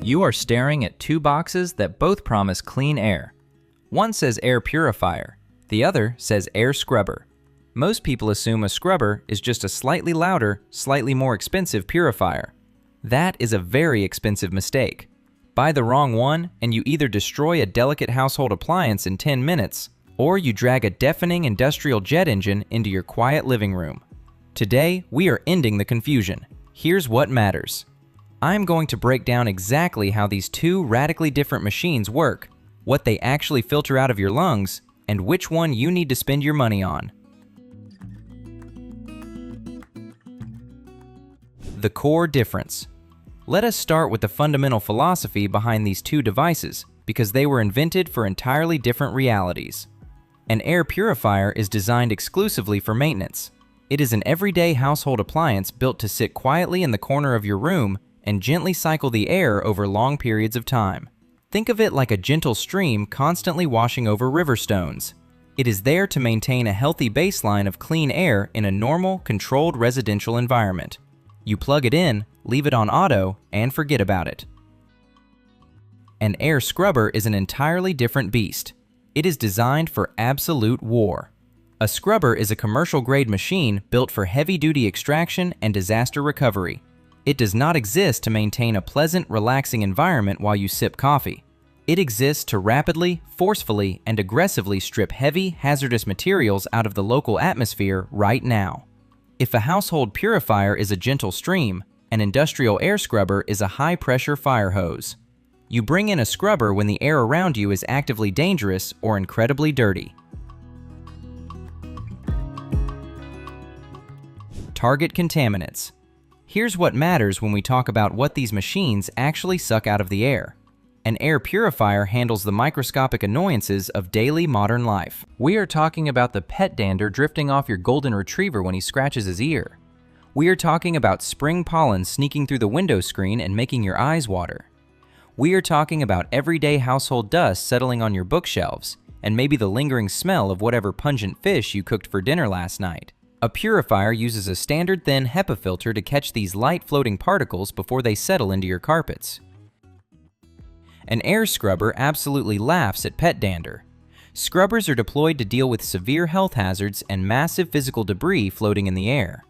You are staring at two boxes that both promise clean air. One says Air Purifier, the other says Air Scrubber. Most people assume a scrubber is just a slightly louder, slightly more expensive purifier. That is a very expensive mistake. Buy the wrong one and you either destroy a delicate household appliance in 10 minutes, or you drag a deafening industrial jet engine into your quiet living room. Today, we are ending the confusion. Here's what matters. I'm going to break down exactly how these two radically different machines work, what they actually filter out of your lungs, and which one you need to spend your money on. The core difference. Let us start with the fundamental philosophy behind these two devices, because they were invented for entirely different realities. An air purifier is designed exclusively for maintenance. It is an everyday household appliance built to sit quietly in the corner of your room and gently cycle the air over long periods of time. Think of it like a gentle stream constantly washing over river stones. It is there to maintain a healthy baseline of clean air in a normal, controlled residential environment. You plug it in, leave it on auto, and forget about it. An air scrubber is an entirely different beast. It is designed for absolute war. A scrubber is a commercial-grade machine built for heavy-duty extraction and disaster recovery. It does not exist to maintain a pleasant, relaxing environment while you sip coffee. It exists to rapidly, forcefully, and aggressively strip heavy, hazardous materials out of the local atmosphere right now. If a household purifier is a gentle stream, an industrial air scrubber is a high-pressure fire hose. You bring in a scrubber when the air around you is actively dangerous or incredibly dirty. Target contaminants. Here's what matters when we talk about what these machines actually suck out of the air. An air purifier handles the microscopic annoyances of daily modern life. We are talking about the pet dander drifting off your golden retriever when he scratches his ear. We are talking about spring pollen sneaking through the window screen and making your eyes water. We are talking about everyday household dust settling on your bookshelves, and maybe the lingering smell of whatever pungent fish you cooked for dinner last night. A purifier uses a standard thin HEPA filter to catch these light floating particles before they settle into your carpets. An air scrubber absolutely laughs at pet dander. Scrubbers are deployed to deal with severe health hazards and massive physical debris floating in the air.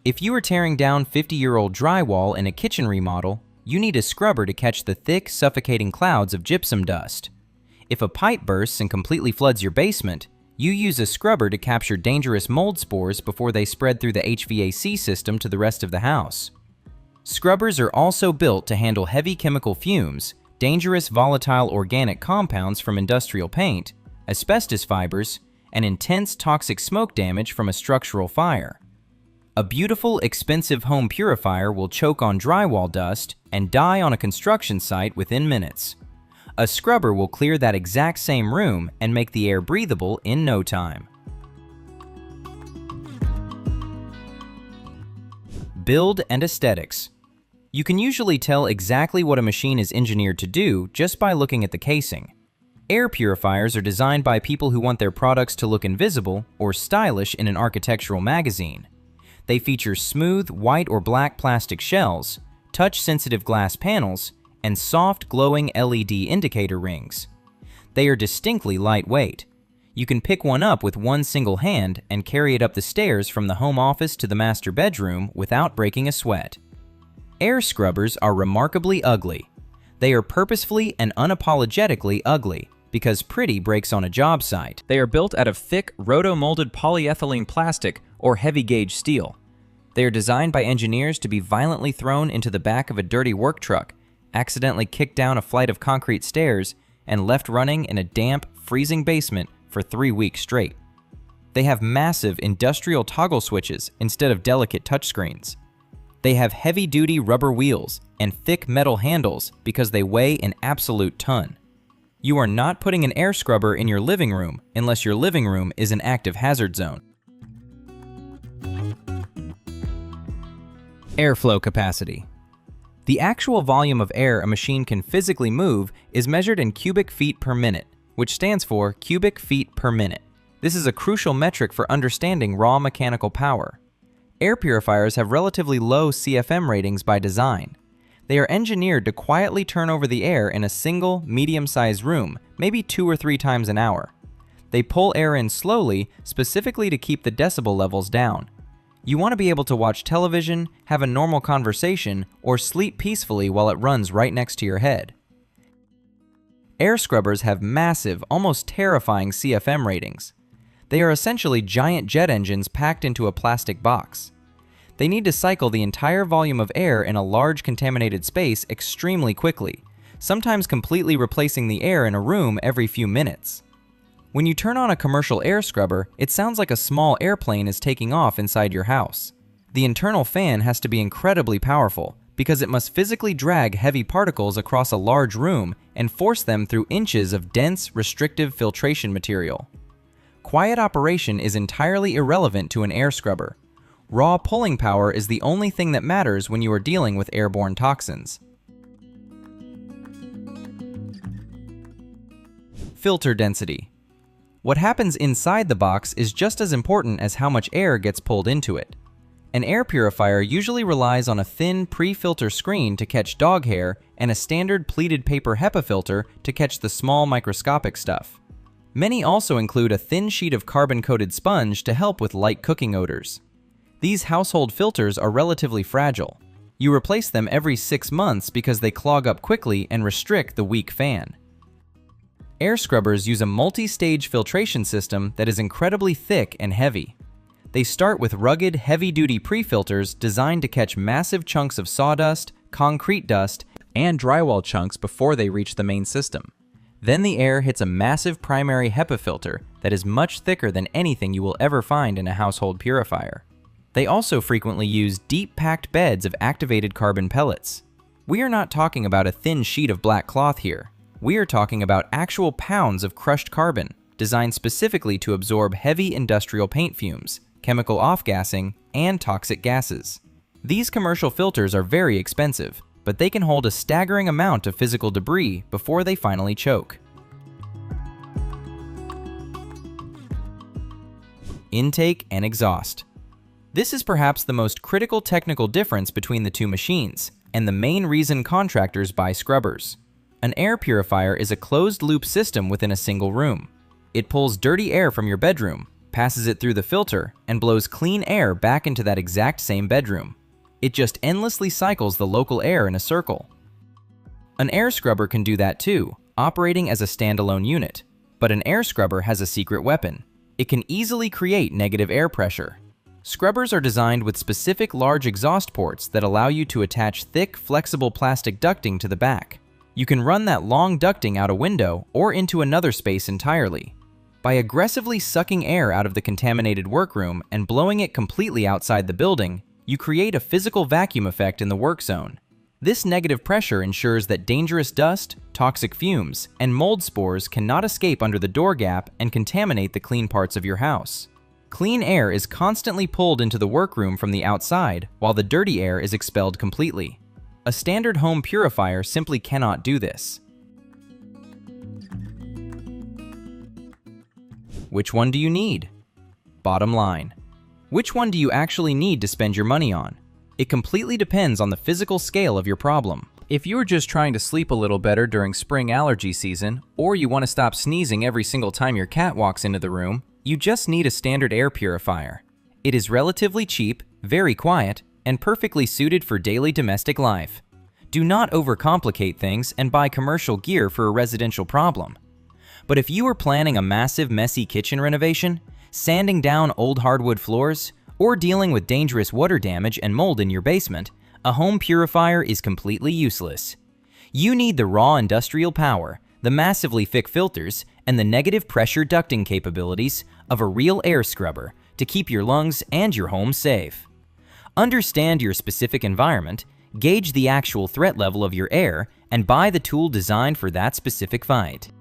If you are tearing down 50-year-old drywall in a kitchen remodel, you need a scrubber to catch the thick, suffocating clouds of gypsum dust. If a pipe bursts and completely floods your basement, you use a scrubber to capture dangerous mold spores before they spread through the HVAC system to the rest of the house. Scrubbers are also built to handle heavy chemical fumes, dangerous volatile organic compounds from industrial paint, asbestos fibers, and intense toxic smoke damage from a structural fire. A beautiful, expensive home purifier will choke on drywall dust and die on a construction site within minutes. A scrubber will clear that exact same room and make the air breathable in no time. Build and aesthetics. You can usually tell exactly what a machine is engineered to do just by looking at the casing. Air purifiers are designed by people who want their products to look invisible or stylish in an architectural magazine. They feature smooth white or black plastic shells, touch-sensitive glass panels, and soft, glowing LED indicator rings. They are distinctly lightweight. You can pick one up with one single hand and carry it up the stairs from the home office to the master bedroom without breaking a sweat. Air scrubbers are remarkably ugly. They are purposefully and unapologetically ugly because pretty breaks on a job site. They are built out of thick, roto-molded polyethylene plastic or heavy-gauge steel. They are designed by engineers to be violently thrown into the back of a dirty work truck, accidentally kicked down a flight of concrete stairs, and left running in a damp, freezing basement for 3 weeks straight. They have massive industrial toggle switches instead of delicate touchscreens. They have heavy-duty rubber wheels and thick metal handles because they weigh an absolute ton. You are not putting an air scrubber in your living room unless your living room is an active hazard zone. Airflow capacity. The actual volume of air a machine can physically move is measured in cubic feet per minute, which stands for cubic feet per minute. This is a crucial metric for understanding raw mechanical power. Air purifiers have relatively low CFM ratings by design. They are engineered to quietly turn over the air in a single, medium-sized room, maybe 2 or 3 times an hour. They pull air in slowly, specifically to keep the decibel levels down. You want to be able to watch television, have a normal conversation, or sleep peacefully while it runs right next to your head. Air scrubbers have massive, almost terrifying CFM ratings. They are essentially giant jet engines packed into a plastic box. They need to cycle the entire volume of air in a large contaminated space extremely quickly, sometimes completely replacing the air in a room every few minutes. When you turn on a commercial air scrubber, it sounds like a small airplane is taking off inside your house. The internal fan has to be incredibly powerful because it must physically drag heavy particles across a large room and force them through inches of dense, restrictive filtration material. Quiet operation is entirely irrelevant to an air scrubber. Raw pulling power is the only thing that matters when you are dealing with airborne toxins. Filter density. What happens inside the box is just as important as how much air gets pulled into it. An air purifier usually relies on a thin pre-filter screen to catch dog hair and a standard pleated paper HEPA filter to catch the small microscopic stuff. Many also include a thin sheet of carbon-coated sponge to help with light cooking odors. These household filters are relatively fragile. You replace them every 6 months because they clog up quickly and restrict the weak fan. Air scrubbers use a multi-stage filtration system that is incredibly thick and heavy. They start with rugged, heavy-duty pre-filters designed to catch massive chunks of sawdust, concrete dust, and drywall chunks before they reach the main system. Then the air hits a massive primary HEPA filter that is much thicker than anything you will ever find in a household purifier. They also frequently use deep-packed beds of activated carbon pellets. We are not talking about a thin sheet of black cloth here. We are talking about actual pounds of crushed carbon, designed specifically to absorb heavy industrial paint fumes, chemical off-gassing, and toxic gases. These commercial filters are very expensive, but they can hold a staggering amount of physical debris before they finally choke. Intake and exhaust. This is perhaps the most critical technical difference between the two machines, and the main reason contractors buy scrubbers. An air purifier is a closed-loop system within a single room. It pulls dirty air from your bedroom, passes it through the filter, and blows clean air back into that exact same bedroom. It just endlessly cycles the local air in a circle. An air scrubber can do that too, operating as a standalone unit. But an air scrubber has a secret weapon. It can easily create negative air pressure. Scrubbers are designed with specific large exhaust ports that allow you to attach thick, flexible plastic ducting to the back. You can run that long ducting out a window or into another space entirely. By aggressively sucking air out of the contaminated workroom and blowing it completely outside the building, you create a physical vacuum effect in the work zone. This negative pressure ensures that dangerous dust, toxic fumes, and mold spores cannot escape under the door gap and contaminate the clean parts of your house. Clean air is constantly pulled into the workroom from the outside, while the dirty air is expelled completely. A standard home purifier simply cannot do this. Which one do you need? Bottom line. Which one do you actually need to spend your money on? It completely depends on the physical scale of your problem. If you're just trying to sleep a little better during spring allergy season, or you want to stop sneezing every single time your cat walks into the room, you just need a standard air purifier. It is relatively cheap, very quiet, and perfectly suited for daily domestic life. Do not overcomplicate things and buy commercial gear for a residential problem. But if you are planning a massive, messy kitchen renovation, sanding down old hardwood floors, or dealing with dangerous water damage and mold in your basement, a home purifier is completely useless. You need the raw industrial power, the massively thick filters, and the negative pressure ducting capabilities of a real air scrubber to keep your lungs and your home safe. Understand your specific environment, gauge the actual threat level of your air, and buy the tool designed for that specific fight.